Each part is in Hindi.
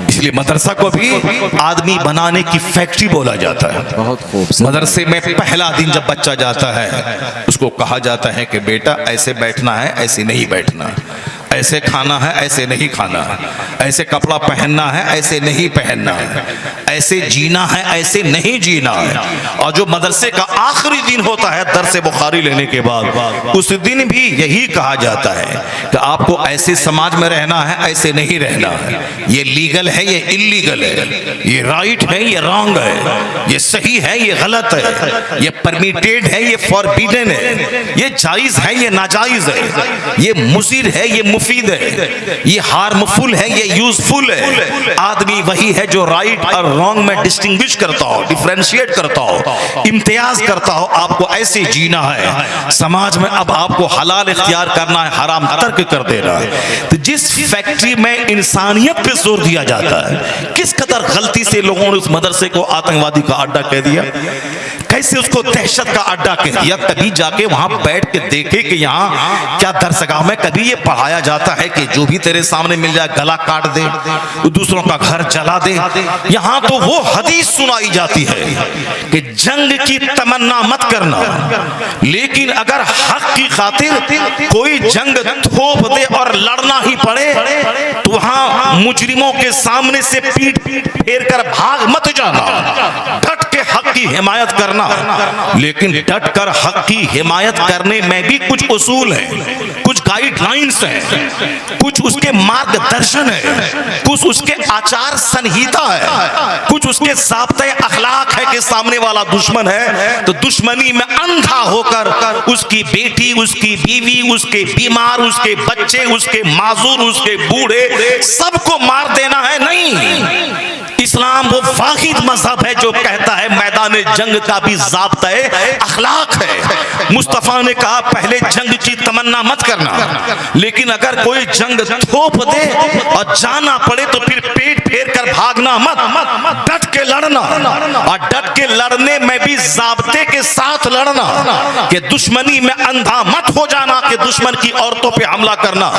इसलिए मदरसा को भी आदमी बनाने की फैक्ट्री बोला जाता है। बहुत खूब। मदरसे में पहला दिन जब बच्चा जाता है उसको कहा जाता है कि बेटा ऐसे बैठना है, ऐसे नहीं बैठना, ऐसे खाना है, ऐसे नहीं खाना है, ऐसे कपड़ा पहनना है, ऐसे नहीं पहनना है, ऐसे जीना है, ऐसे नहीं जीना है। और जो मदरसे का आखिरी दिन होता है दर्स बुखारी लेने के बाद, उस दिन भी यही कहा जाता है कि आपको ऐसे समाज में रहना है, ऐसे नहीं रहना है, ये लीगल है, ये इलीगल है, ये राइट है, ये रॉन्ग है, ये सही है, ये गलत है, ये परमिटेड है, ये फॉरबिडन है, ये जायज है, ये नाजायज है, ये मुसीर है, ये मुफीद है, ये हार्मफुल है, ये यूजफुल है। आदमी वही है जो राइट और रॉन्ग में डिस्टिंग्विश करता हो, डिफरेंशिएट करता हो, इम्तियाज करता हो। आपको ऐसे जीना है समाज में, अब आपको हलाल इख्तियार करना है, हराम तर्क कर देना है। तो जिस फैक्ट्री में इंसानियत पे जोर दिया जाता है, किस कदर गलती से लोगों ने उस मदरसे को आतंकवादी का अड्डा कह दिया, कैसे उसको दहशत का अड्डा कह दिया। कभी जाके वहां बैठ के देखे कि यहाँ क्या दरसगाह में कभी ये पढ़ाया जाता है कि जो भी तेरे सामने मिल जाए गला काट दे, दूसरों का घर जला दे। यहाँ तो वो हदीस सुनाई जाती है कि जंग की तमन्ना मत करना, लेकिन अगर हक की खातिर कोई जंग थोप दे और लड़ना ही पड़े तो वहां मुजरिमों के सामने से पीठ फेर कर भाग मत जाना, डट के हक की हिमायत करना। लेकिन डट कर हक की हिमायत करने में भी कुछ उसूल है, कुछ गाइडलाइंस है, कुछ उसके मार्गदर्शन है, कुछ उसके आचार संहिता है, कुछ उसके ज़ाब्ते अखलाक है कि सामने वाला दुश्मन है तो दुश्मनी में अंधा होकर उसकी बेटी, उसकी बीवी, उसके बीमार, उसके बच्चे, उसके माजूर, उसके बूढ़े सबको मार देना है। नहीं, इस्लाम वो वाहिद मजहब है जो कहता है मैदान जंग का भी ज़ाब्ता अखलाक है। मुस्तफ़ा ने कहा पहले जंग की तमन्ना मत करना, लेकिन अगर कोई जंग थोप दे और जाना पड़े तो फिर पेट फेर कर भागना मत, डट के लड़ना, और डट के लड़ने में भी ज़ाब्ते के साथ लड़ना कि दुश्मनी में अंधा मत हो जाना कि दुश्मन की औरतों पे हमला करना,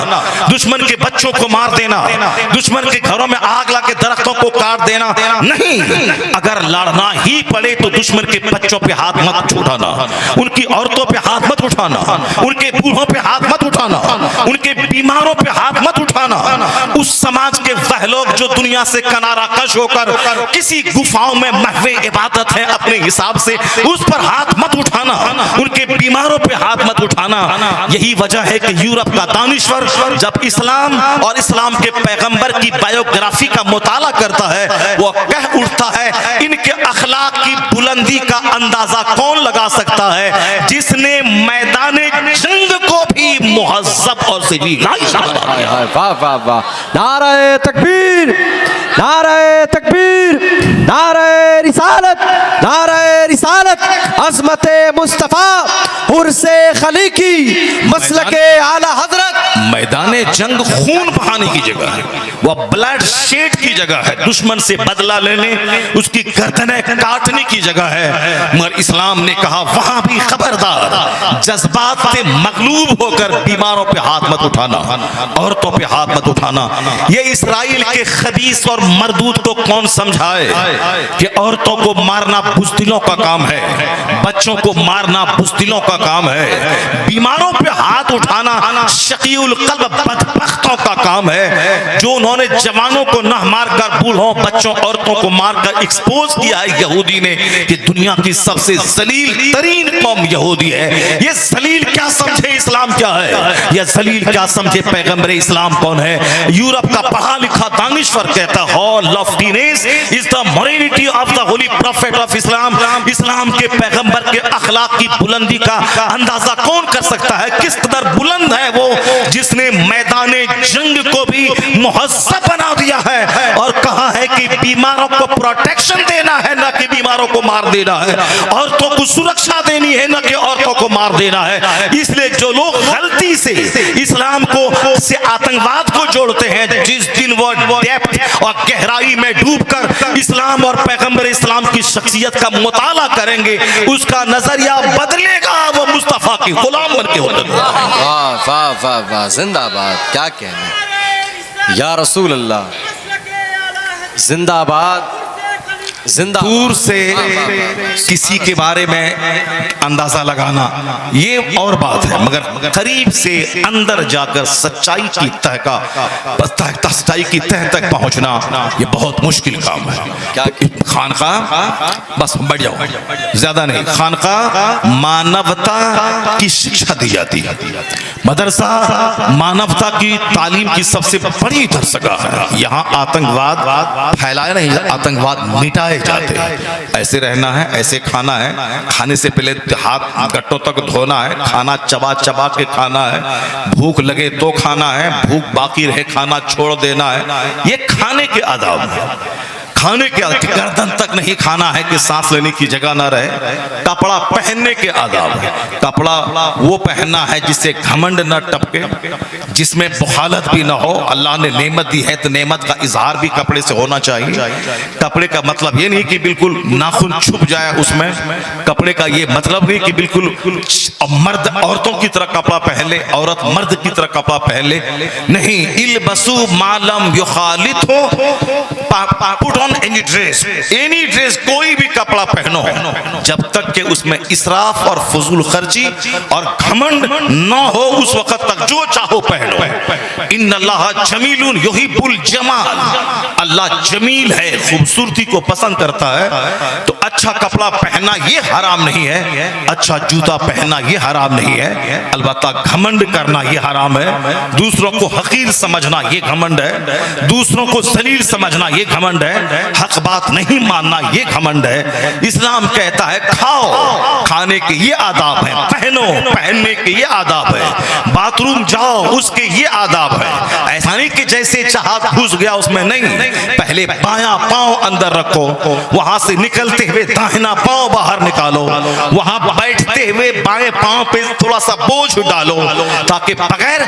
दुश्मन के बच्चों को मार देना, दुश्मन के घरों में आग ला के दरख्तों को काट देना। नहीं, अगर लड़ना ही पड़े तो दुश्मन के बच्चों पे हाथ मत उठाना, उनकी औरतों पे हाथ मत उठाना, उनके बूढ़ों पे हाथ मत उठाना, उनके बीमारों पे हाथ मत उठाना। उस समाज के वह लोग जो दुनिया से किनारा कश होकर किसी गुफाओं में महवे इबादत है अपने हिसाब से, उस पर हाथ मत उठाना, उनके बीमारों पे हाथ मत उठाना। यही वजह है कि यूरोप का दानिश्वर जब इस्लाम और इस्लाम के पैगंबर की बायोग्राफी का मुताला करता है वो कह उठता है इनके अखलाक की बुलंदी का अंदाजा कौन लगा सकता है जिसने मैदान जंग को भी मुहज्जब और वाह वाह वाह, नारे तकबीर, नारे तकबीर, नारे रिसालत, नारे रिसालत, अज़मते मुस्तफ़ा, उर्से खलीकी, मसलके आला हजरत। मैदान जंग खून बहाने की जगह है, वह ब्लड शेड की जगह है, दुश्मन से बदला लेने, उसकी गर्दनें काटने की जगह है। मगर इस्लाम ने कहा वहां भी खबरदार, जज्बात से मगलूब होकर बीमारों पे हाथ मत उठाना, औरतों पे हाथ मत उठाना। ये इस्राइल के खबीस और मरदूद को कौन समझाए कि औरतों को मारना बुज़दिलों का काम है, बच्चों को मारना बुज़दिलों का काम है, बीमारों पे हाथ उठाना शकीउल क़ल्ब बदबख्तों का काम है। जो उन्होंने जवानों को न मारकर बूढ़ों, बच्चों, औरतों को मारकर एक्सपोज किया है यहूदी ने कि दुनिया की सबसे जलील तरीन कौम यहूदी है। ये जलील क्या समझे इस्लाम क्या है, ये जलील क्या समझे पैगंबर इस्लाम कौन है। यूरोप का पढ़ा लिखा दानिश्वर कहता है all loftiness is the morality of the holy prophet of Islam. इस्लाम के पैगंबर के अखलाक की बुलंदी का अंदाजा कौन कर सकता है, किस कदर बुलंद है वो जिसने मैदान जंग को भी मुहज्जब बना दिया है और कहा है कि बीमारों को प्रोटेक्शन देना है न कि बीमारों को मार देना है, औरतों को सुरक्षा देनी है न कि औरतों को मार देना है। इसलिए जो लोग गलती से इस्लाम को से आतंकवाद को जोड़ते हैं, जिस दिन वो डेप्थ और गहराई में डूबकर इस्लाम और पैगंबर इस्लाम की शख्सियत का मुताला करेंगे, उसका नजरिया बदलेगा, वो मुस्तफा के गुलाम बन के होगा। वाह वाह वाह वाह, जिंदाबाद, क्या कहना या रसूल अल्लाह। जिंदाबाद जिंदाबाद। दूर से किसी के बारे में अंदाजा लगाना ये और बात है, मगर करीब से अंदर जाकर सच्चाई की सच्चाई की तह तक पहुंचना ये बहुत मुश्किल काम है। क्या खानका बस बढ़ जाओ, ज्यादा नहीं। खानका मानवता की शिक्षा दी जाती है, मदरसा मानवता की तालीम की सबसे बड़ी दरसगाह है। यहाँ आतंकवाद फैलाया नहीं, आतंकवाद मिटाए जाते हैं। ऐसे रहना है, ऐसे खाना है, खाने से पहले हाथ गट्टों तक धोना है, खाना चबा चबा के खाना है, भूख लगे तो खाना है, भूख बाकी रहे खाना छोड़ देना है। ये खाने के आदाब है। खाने के गर्दन तक नहीं खाना है कि सांस लेने की जगह ना रहे। कपड़ा पहनने के आदाब है। कपड़ा वो पहनना है जिससे घमंड न टपके, जिसमें बुखालत भी ना हो। अल्लाह ने नेमत दी है तो नेमत का इजहार भी कपड़े से होना चाहिए। कपड़े का मतलब ये नहीं कि बिल्कुल नाखून छुप जाए उसमें। कपड़े का ये मतलब नहीं कि बिल्कुल मर्द औरतों की तरह कपड़ा पहन ले, औरत मर्द की तरह कपड़ा पहन ले, नहीं। इल्बसु मालम युखालित हो, पुट ऑन एनी ड्रेस, कोई भी कपड़ा पहनो जब तक कि उसमें इसराफ और फजूल खर्ची और घमंड ना हो, उस वक्त तक जो चाहो पहनो। इन्नल्लाह जमीलुन युहिब्बुल जमाल, अल्लाह जमील है, खूबसूरती को पसंद करता है। तो अच्छा कपड़ा पहनना ये हराम नहीं है, अच्छा जूता पहनना ये हराम नहीं है, अलबत्ता घमंड करना ये हराम है। दूसरों को हकीर समझना ये घमंड है, दूसरों को जलील समझना ये घमंड है, हक बात नहीं मानना ये घमंड है। इस्लाम कहता है खाओ, खाने के ये आदाब है, पहनो, पहनने के ये आदाब है, बाथरूम जाओ उसके ये आदाब है। ऐसा नहीं कि जैसे चाहा घुस गया उसमें, नहीं। पहले बायां पांव अंदर रखो, वहां से निकलते हुए दाहिना पांव बाहर निकालो, वहां बैठते हुए बाएं पांव पे थोड़ा सा बोझ डालो, ताकि बगैर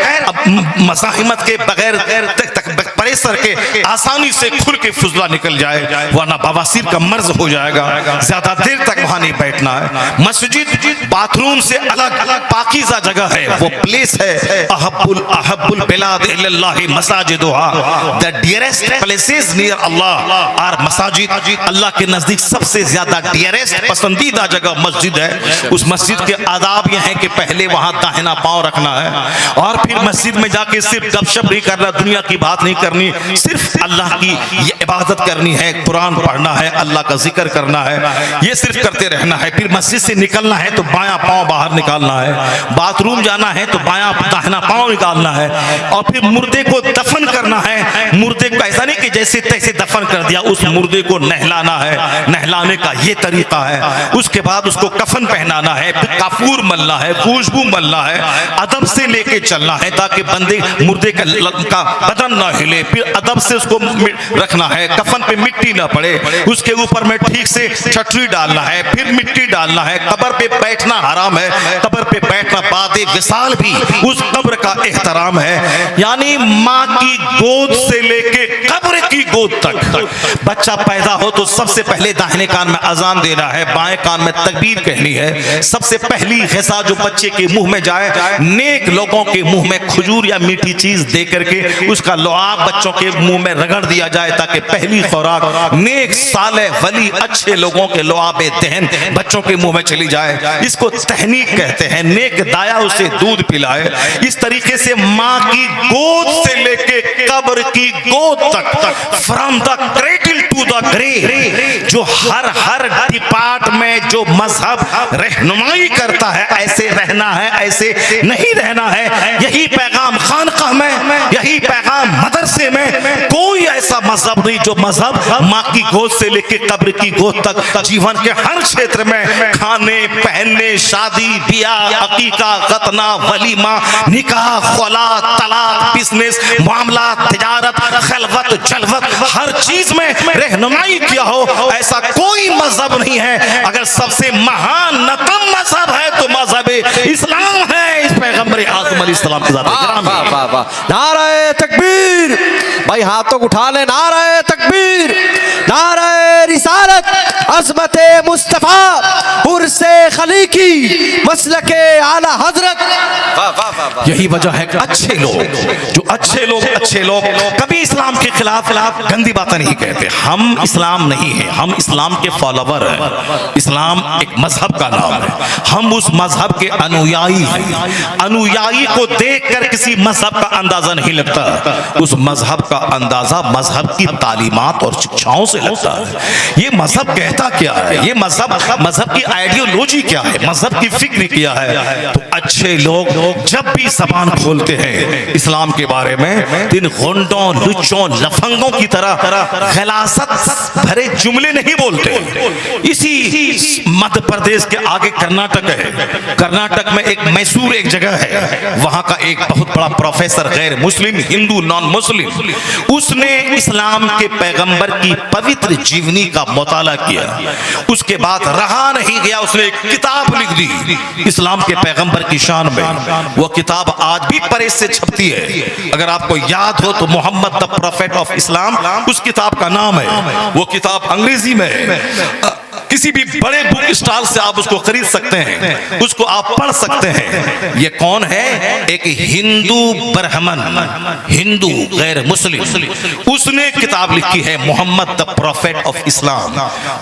मज़ाहिमत के, बगैर प्रेशर के आसानी से खुल के फुजला निकल जाए, वरना बवासीर का मर्ज हो जाएगा। ज्यादा देर तक वहां नहीं बैठना है। मस्जिद बाथरूम से अलग पाकीज़ा जगह है, वो प्लेस है। अहब्बुल बिलाद इल्लल्लाह मसाजिदुहा, the dearest places near Allah are मसाजिद। अल्लाह के नजदीक सबसे ज्यादा डियरेस्ट पसंदीदा जगह मस्जिद है। उस मस्जिद के आदाब ये हैं कि पहले वहां दाहिना पांव रखना है, और फिर मस्जिद में जाके सिर्फ गपशप नहीं करना, दुनिया की बात नहीं करनी, सिर्फ अल्लाह की ये इबादत करनी है, कुरान पढ़ना है, अल्लाह का जिक्र करना है, ये सिर्फ करते रहना है। फिर मस्जिद से निकलना है तो बायां पांव बाहर निकालना है, बाथरूम जाना है तो बायां दाहिना पांव निकालना है, और फिर मुर्दे को दफन करना है। मुर्दे को ऐसा नहीं कि जैसे तैसे दफन कर दिया, उस मुर्दे को नहलाना है, नहलाने का ये तरीका है। उसके बाद उसको कफन पहनाना है, फिर काफूर मलना है, खुशबू मलना है, अदब से लेके चलना है ताकि बंदे मुर्दे का बदन ना हिले, फिर अदब से उसको रखना है, कफन पे मिट्टी ना पड़े, उसके ऊपर में ठीक से छटरी डालना है, फिर मिट्टी डालना है। कब्र पे बैठना हराम है, कब्र पे बैठना बादे विसाल भी उस कब्र का एहतराम है। यानी माँ की गोद से लेके कब्र की गोद तक बच्चा पैदा हो तो सबसे पहले दाहिने कान में अजान देना है, बाएं कान में तकबीर कहनी है। सबसे पहली हिस्सा जो बच्चे के मुंह में जाए, नेक लोगों के मुंह में खजूर या मीठी चीज दे करके उसका लुआब बच्चों के मुंह में रगड़ दिया जाए, ताकि पहली खुराक नेक साले वली अच्छे लोगों के लुआबे दहन बच्चों के मुंह में चली जाए। इसको तहनीक कहते हैं, नेक दाया उसे दूध पिलाए। इस तरीके से माँ की गोद से लेके कब्र की गोद तक, from the cradle to the grave, जो हर डिपार्ट में जो मजहब रहनुमाई करता है, ऐसे रहना है, ऐसे नहीं रहना है। यही पैगाम खानकाह में, यही पैगाम मदरसे में। कोई ऐसा मजहब नहीं जो मजहब माँ की गोद से लेके कब्र की गोद तक जीवन के हर क्षेत्र में खाने, पहनने, शादी, ब्याह, अकीका, खतना, वलीमा, निकाह, खुला, तलाक, बिजनेस, मामला, तिजारत, खलवत, जलवत, हर चीज में रहनुमाई किया हो, ऐसा कोई मजहब नहीं है। अगर सबसे महानतम मजहब है तो मजहब इस्लाम है। इस पैगंबर आज़म अलैहिस्सलाम की ज़ात। नारे तकबीर, भाई हाथों को उठा ले, नारे तकबीर, नारे रिसालत, अज़मत मुस्तफ़ा, उर्से खलीकी, मसलके आला हजरत। यही वजह है कि अच्छे लोग कभी इस्लाम के खिलाफ गंदी बातें नहीं कहते। हम इस्लाम नहीं है, हम इस्लाम के फॉलोवर हैं। इस्लाम एक मजहब का नाम है, हम उस मजहब के अनुयायी हैं। अनुयायी को देखकर किसी मजहब का अंदाजा नहीं लगता, उस मजहब का अंदाजा मजहब की तालीमात और शिक्षाओं से लगता है। ये मजहब कहता क्या है, ये मजहब की आइडियोलॉजी क्या है, मजहब की फिक्र क्या है। तो अच्छे लोग जब भी जबान खोलते हैं इस्लाम के बारे में, इन गुंडों, लुच्चों, लफंगों की तरह गलासत भरे जुमले नहीं बोलते। इसी मध्य प्रदेश के आगे कर्नाटक है, कर्नाटक में एक मैसूर एक जगह है, वहां का एक बहुत बड़ा प्रोफेसर, गैर मुस्लिम, हिंदू, नॉन मुस्लिम, उसने इस्लाम के पैगंबर की पवित्र जीवनी का मुताला किया। उसके बाद रहा नहीं गया, उसने एक किताब लिख दी इस्लाम के पैगंबर की शान में। वो किताब आज भी प्रेस से छपती है। अगर आपको याद हो तो Mohammed the prophet of Islam उस किताब का नाम है। वो किताब अंग्रेजी में है, किसी भी बड़े बुक स्टॉल से आप उसको खरीद सकते हैं, उसको आप पढ़ सकते हैं। ये कौन है? एक हिंदू ब्राह्मण, हिंदू गैर मुस्लिम, उसने किताब लिखी है Mohammed the prophet of Islam.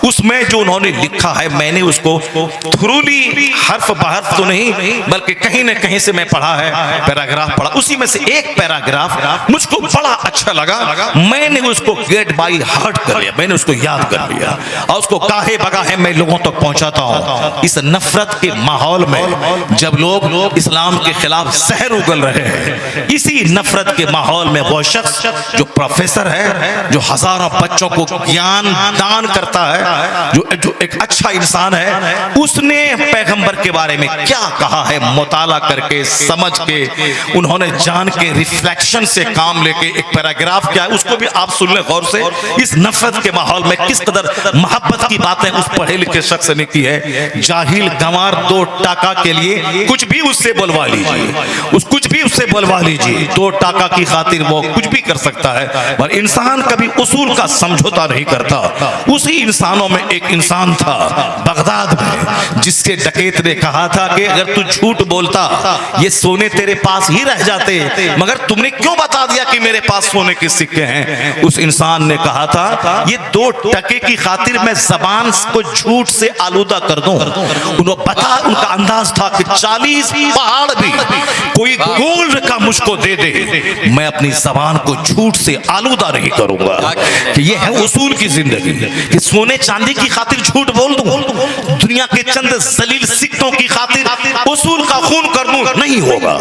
उसमें जो उन्होंने लिखा है, मैंने उसको थ्रूली हर्फ बहर्फ तो नहीं बल्कि कहीं न कहीं से मैं पढ़ा है, पैराग्राफ पढ़ा। उसी में से एक पैराग्राफ मुझको बड़ा अच्छा लगा, मैंने उसको गेट बाई हार्ट कर लिया, मैंने उसको याद कर लिया और उसको काहे बगा है मैं लोगों तक पहुंचाता हूं। इस नफरत के माहौल में जब लोग इस्लाम के खिलाफ जहर उगल रहे हैं, इसी नफरत के माहौल में वो शख्स जो प्रोफेसर है, जो हजारों बच्चों को ज्ञान दान करता है, जो एक अच्छा इंसान है, उसने पैगंबर के बारे में क्या कहा है, मुताला करके, समझ के, उन्होंने जान के, रिफ्लेक्शन से काम लेके एक पैराग्राफ क्या है उसको भी आप सुन ले गौर से। इस नफरत के माहौल में किस कदर मोहब्बत की बातें उस पढ़े लिखे शख्स ने की है। जाहिल गंवार 2 टाका के लिए कुछ भी उससे बुलवा लीजिए, कुछ भी उससे बुलवा लीजिए, 2 टाका की खातिर वो कुछ भी कर सकता है। पर इंसान कभी उसूल का समझौता नहीं करता। उसी इंसानों में एक इंसान था बगदाद में, जिससे डकैत ने कहा था कि अगर तू झूठ बोलता ये सोने तेरे पास ही रह जाते, मगर तुमने क्यों बता दिया कि मेरे पास सोने के सिक्के हैं। उस इंसान ने कहा था ये 2 टके की खातिर मैं जबान को झूठ से आलूदा कर दूं। उनका अंदाज था कि 40 पहाड़ भी कोई गोल्ड का मुझको दे दे, मैं अपनी जबान को झूठ से आलूदा नहीं करूंगा। कि ये है उसूल की जिंदगी, कि सोने चांदी की खातिर झूठ बोल दूं, दुनिया के चंद जलील सिक्कों की खातिर उसूल का खून कर दूं, नहीं होगा।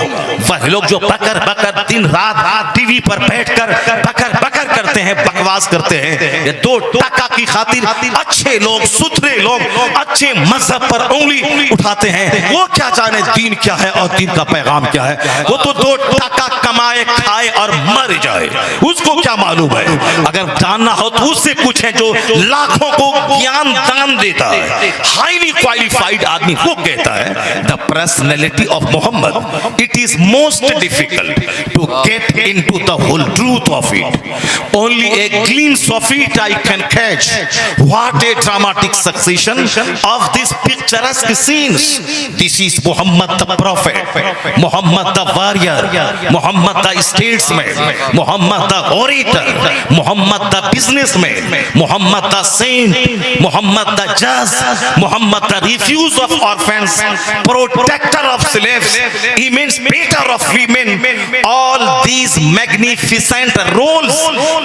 वह लोग जो बकर बकर दिन रात टीवी पर बैठकर बकर बकर करते हैं, बकवास करते हैं, ये 2 टका की खातिर अच्छे लोग, सुथरे लोग अच्छे मजहब पर उंगली उठाते हैं। वो क्या जाने दीन क्या है और दीन का पैगाम क्या है। वो तो 2 टका कमाए, खाए और मर जाए, उसको क्या मालूम है। अगर जानना हो तो उससे पूछें जो लाखों को ज्ञान दान देता है, हाईली क्वालिफाइड आदमी, वो कहता है the personality of Mohammed, it is most difficult to get into the whole truth of it, only a glimpse of it I can catch, what a dramatic succession of these picturesque scenes. This is Muhammad the prophet, Muhammad the warrior, Muhammad the statesman, Muhammad the orator, Muhammad the businessman, Muhammad the saint, Muhammad the judge, Muhammad the refuge of orphans, protector of slaves, emancipator of women. All these magnificent roles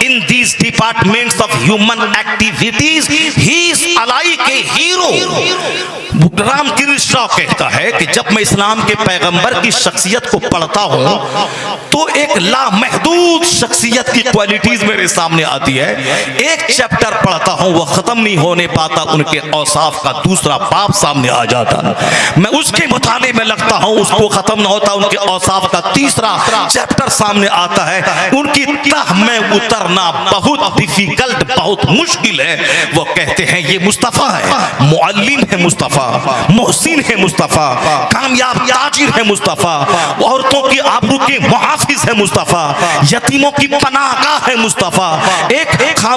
in these departments of human activities, he is अलाई के हीरो। रामकृष्ण कहता है कि जब मैं इस्लाम के पैगंबर की शख्सियत को पढ़ता हूं तो एक लामहदूद शख्सियत की क्वालिटीज मेरे सामने आती है। एक चैप्टर पढ़ता हूं, वह खत्म नहीं होने पाता, उनके औसाफ का दूसरा बाब सामने आ जाता, मैं उसके मुताले में लगता हूं, उसको खत्म ना होता, उनके औसाफ का तीसरा चैप्टर सामने आता है। उनकी तह में उतरना बहुत डिफिकल्ट, बहुत मुश्किल है। वो कहते हैं ये मुस्तफा मुस्तफ़ा है, मुअल्लिम है मुस्तफ़ा, मोहसिन है मुस्तफ़ा, कामयाब ताजिर है मुस्तफ़ा, औरतों की आबरू के मुहाफिज है मुस्तफ़ा, यतीमों की पनाहगाह है मुस्तफ़ा, एक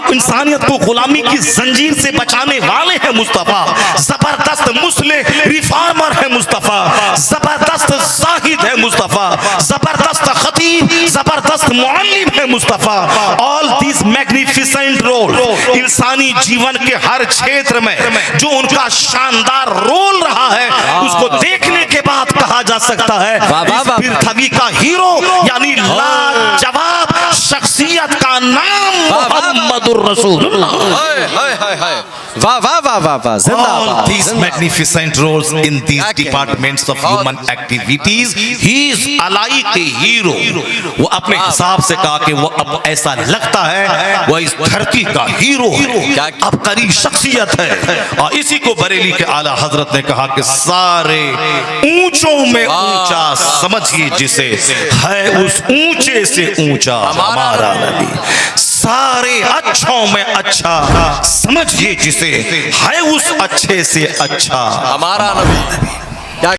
इंसानियत को गुलामी की जंजीर से बचाने वाले हैं मुस्तफ़ा, जबरदस्त मुस्लिम रिफॉर्मर है मुस्तफ़ा, जबरदस्त जाहिद है मुस्तफ़ा, जबरदस्त खतीब, जबरदस्त मुअल्लिम है Mustafa. All this magnificent role, इंसानी जीवन के हर क्षेत्र में जो उनका शानदार रोल रहा है, उसको देखने के बाद कहा जा सकता है इस पृथ्वी का हीरो यानी लाजवाब शख्सियत का नाम मुहम्मदुर रसूलुल्लाह। वाह वाह वाह वाह वाह, All जिंदाबाद। these magnificent roles in these departments of human activities, he is alike a hero. वो अपने हिसाब से कहा कि वो अब ऐसा लगता है वो इस धरती का हीरो है, अब करी शख्सियत है। और इसी को बरेली के आला हजरत ने कहा कि सारे ऊंचों में ऊंचा समझिए जिसे, है उस ऊंचे से ऊंचा हमारा नबी। सारे अच्छों में अच्छा समझिए जिसे, है उस अच्छे से अच्छा हमारा नबी।